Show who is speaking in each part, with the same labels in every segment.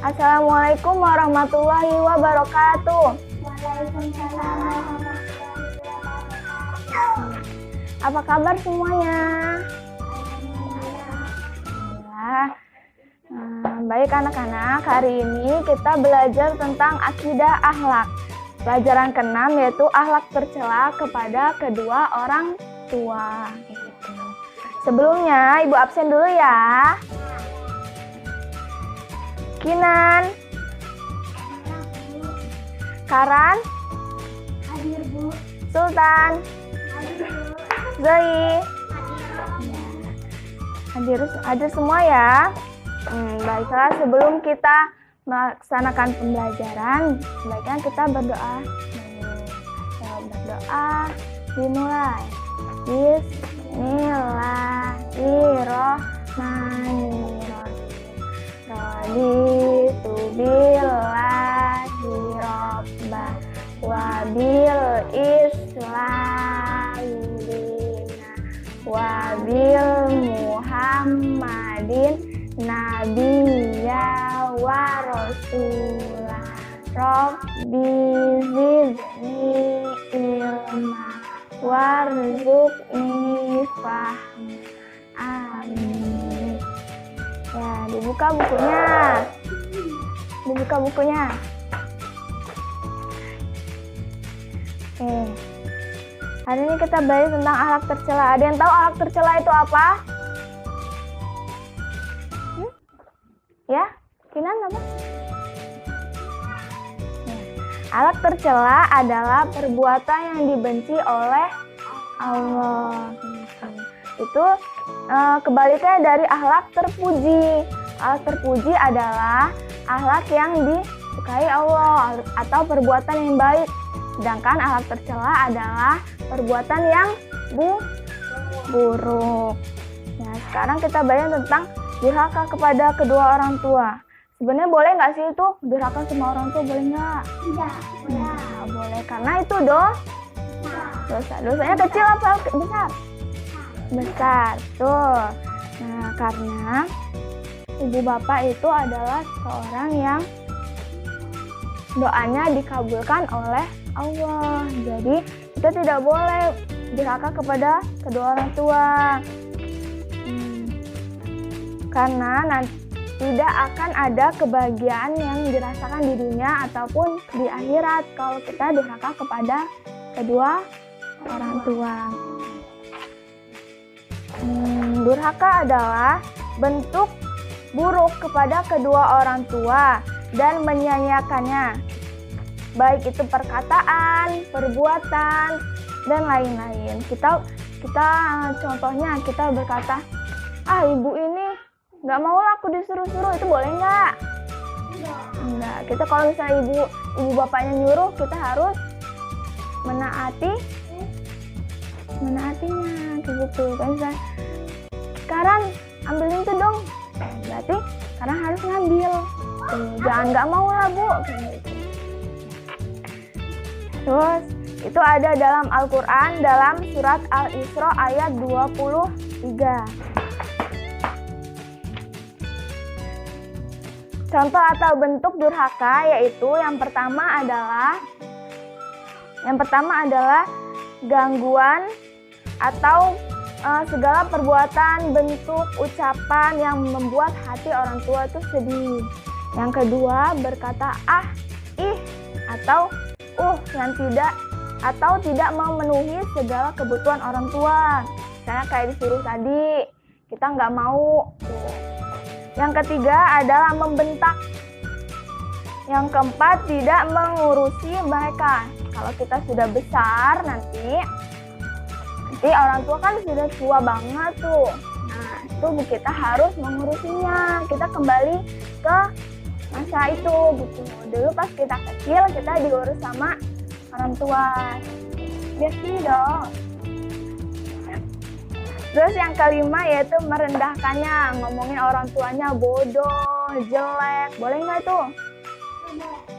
Speaker 1: Assalamualaikum warahmatullahi wabarakatuh.
Speaker 2: Waalaikumsalam warahmatullahi wabarakatuh.
Speaker 1: Apa kabar semuanya?
Speaker 2: Alhamdulillah.
Speaker 1: Baik anak-anak, hari ini kita belajar tentang akidah akhlak. Pelajaran ke-6 yaitu akhlak tercela kepada kedua orang tua. Gitu. Sebelumnya, Ibu absen dulu ya. Kinan, Karan,
Speaker 2: Hadir Bu.
Speaker 1: Sultan,
Speaker 2: Hadir Bu.
Speaker 1: Zoe, hadir semua ya. Baiklah, sebelum kita melaksanakan pembelajaran, sebaiknya kita berdoa dulu. Berdoa dimulai. Bismillahirrahmanirrahim. Raditu billahi robba wa bil islami dina wa bil muhammadin nabiyya wa rasulah. Rabbi zidni ilma warzuqni fahma. Amin. Ya, dibuka bukunya. Oke. Hari ini kita belajar tentang akhlak tercela. Ada yang tahu akhlak tercela itu apa? Ya, Kinan apa? Ya. Akhlak tercela adalah perbuatan yang dibenci oleh Allah. Itu kebalikannya dari akhlak terpuji. Akhlak terpuji adalah akhlak yang disukai Allah atau perbuatan yang baik. Sedangkan akhlak tercela adalah perbuatan yang buruk. Nah, sekarang kita belajar tentang durhaka kepada kedua orang tua. Sebenarnya boleh nggak sih itu durhaka sama orang tua, boleh nggak?
Speaker 2: Tidak.
Speaker 1: Nah, boleh karena itu dosa. Dosanya kecil apa besar? Besar, tuh. Nah, karena ibu bapak itu adalah seorang yang doanya dikabulkan oleh Allah. Jadi kita tidak boleh durhaka kepada kedua orang tua. Karena nanti tidak akan ada kebahagiaan yang dirasakan di dunia ataupun di akhirat kalau kita durhaka kepada kedua orang tua. Durhaka adalah bentuk buruk kepada kedua orang tua dan menyia-nyiakannya, baik itu perkataan, perbuatan, dan lain-lain. Kita contohnya kita berkata, ibu ini nggak mau lah aku disuruh-suruh, itu boleh nggak? Enggak. Kita kalau misalnya ibu bapaknya nyuruh, kita harus menaatinya gitu. Kan misalnya, sekarang ambilin itu dong, berarti sekarang harus ngambil. Jangan nggak mau lah bu. Gitu. Terus itu ada dalam Al-Quran dalam surat Al-Isra ayat 23. Contoh atau bentuk durhaka yaitu yang pertama adalah gangguan atau segala perbuatan, bentuk, ucapan yang membuat hati orang tua itu sedih. Yang kedua berkata ih atau yang tidak memenuhi segala kebutuhan orang tua. Misalnya kayak disuruh tadi, kita nggak mau. Yang ketiga adalah membentak. Yang keempat, tidak mengurusi mereka. Kalau kita sudah besar nanti orang tua kan sudah tua banget tuh. Nah, itu kita harus mengurusinya. Kita kembali ke masa itu gitu. Dulu pas kita kecil, kita diurus sama orang tua. Biasa dong. Terus yang kelima yaitu merendahkannya, ngomongin orang tuanya bodoh, jelek. Boleh nggak tuh?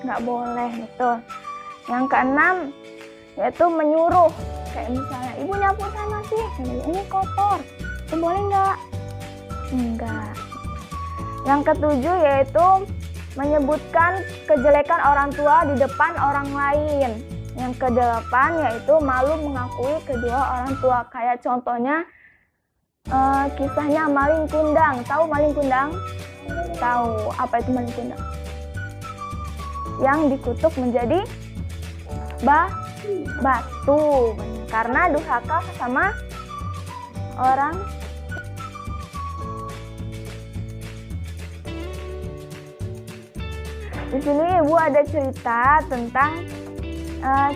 Speaker 1: Nggak boleh gitu. Yang keenam yaitu menyuruh. Kayak misalnya, ibu nyapu sana sih, ini kotor. Itu boleh nggak? Enggak. Yang ketujuh yaitu menyebutkan kejelekan orang tua di depan orang lain. Yang kedelapan yaitu malu mengakui kedua orang tua. Kayak contohnya kisahnya maling kundang. Tahu maling kundang? Tahu. Apa itu maling kundang? Yang dikutuk menjadi batu karena durhaka sama orang. Di sini Ibu ada cerita tentang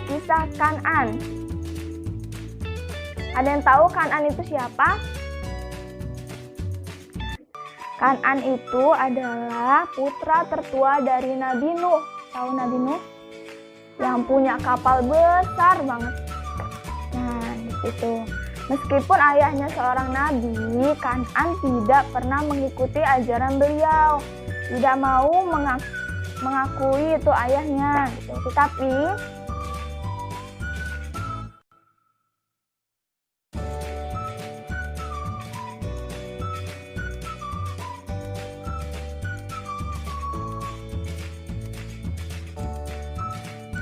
Speaker 1: kisah Kan'an. Ada yang tahu Kan'an itu siapa? Kan'an itu adalah putra tertua dari Nabi Nuh. Tahu Nabi Nuh? Yang punya kapal besar banget. Nah, itu. Meskipun ayahnya seorang nabi, Kan'an tidak pernah mengikuti ajaran beliau. Tidak mau mengakui itu ayahnya. Tetapi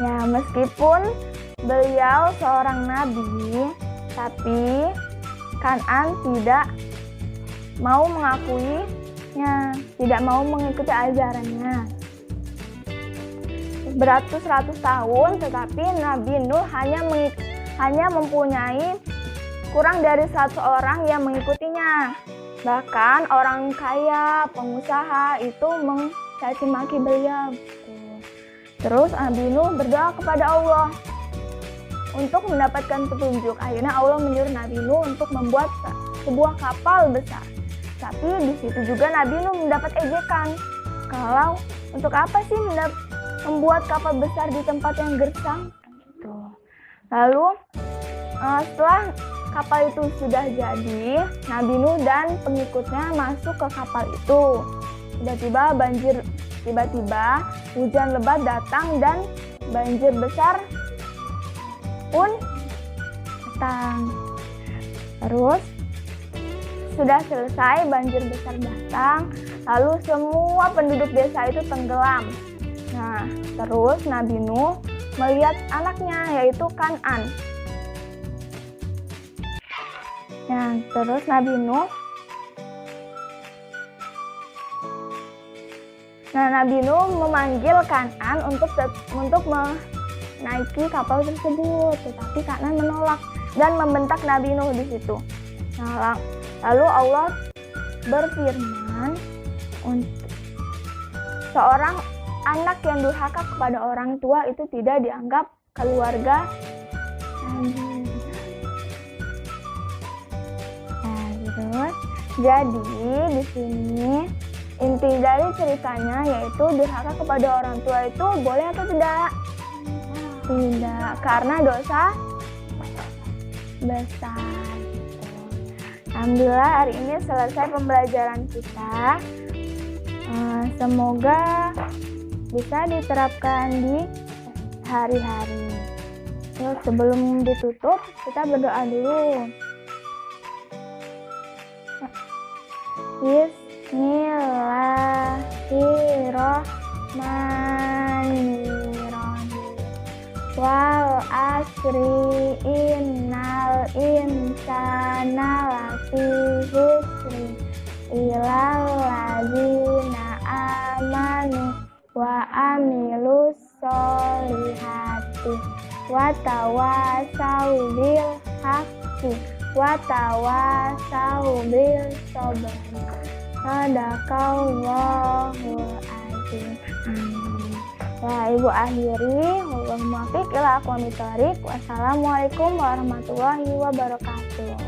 Speaker 1: ya, meskipun beliau seorang nabi, tapi Kan'an tidak mau mengakuinya, tidak mau mengikuti ajarannya. Beratus-ratus tahun, tetapi Nabi Nuh hanya mempunyai kurang dari 100 orang yang mengikutinya. Bahkan orang kaya, pengusaha itu mencaci maki beliau. Terus Nabi Nuh berdoa kepada Allah untuk mendapatkan petunjuk. Akhirnya Allah menyuruh Nabi Nuh untuk membuat sebuah kapal besar. Tapi di situ juga Nabi Nuh mendapat ejekan. Kalau untuk apa sih membuat kapal besar di tempat yang gersang? Gitu. Lalu setelah kapal itu sudah jadi, Nabi Nuh dan pengikutnya masuk ke kapal itu. Tiba-tiba hujan lebat datang dan banjir besar pun datang. Terus sudah selesai banjir besar datang, lalu semua penduduk desa itu tenggelam. Nah, terus Nabi Nuh melihat anaknya yaitu Kan'an. Nah, terus Nabi Nuh memanggil Kan'an untuk menaiki kapal tersebut, tetapi Kan'an menolak dan membentak Nabi Nuh di situ. Nah, lalu Allah berfirman, untuk seorang anak yang durhaka kepada orang tua itu tidak dianggap keluarga Nabi. Nah, terus jadi di sini inti dari ceritanya yaitu durhaka kepada orang tua itu boleh atau tidak? Tidak, karena dosa besar. Alhamdulillah hari ini selesai pembelajaran kita. Semoga bisa diterapkan di hari-hari. Yuk, sebelum ditutup kita berdoa dulu. Bismillahirrahmanirrahim. Wal asri innal insana lafi khusri illal ladzina amanu wa amilus sholihati wa tawasau bil haqqi wa tawasau bil sabr. Sadaqallahul azim. Amin. Ya, Ibu akhiri. Wallahul muwaffiq ila aqwamit thoriq. Wassalamualaikum warahmatullahi wabarakatuh.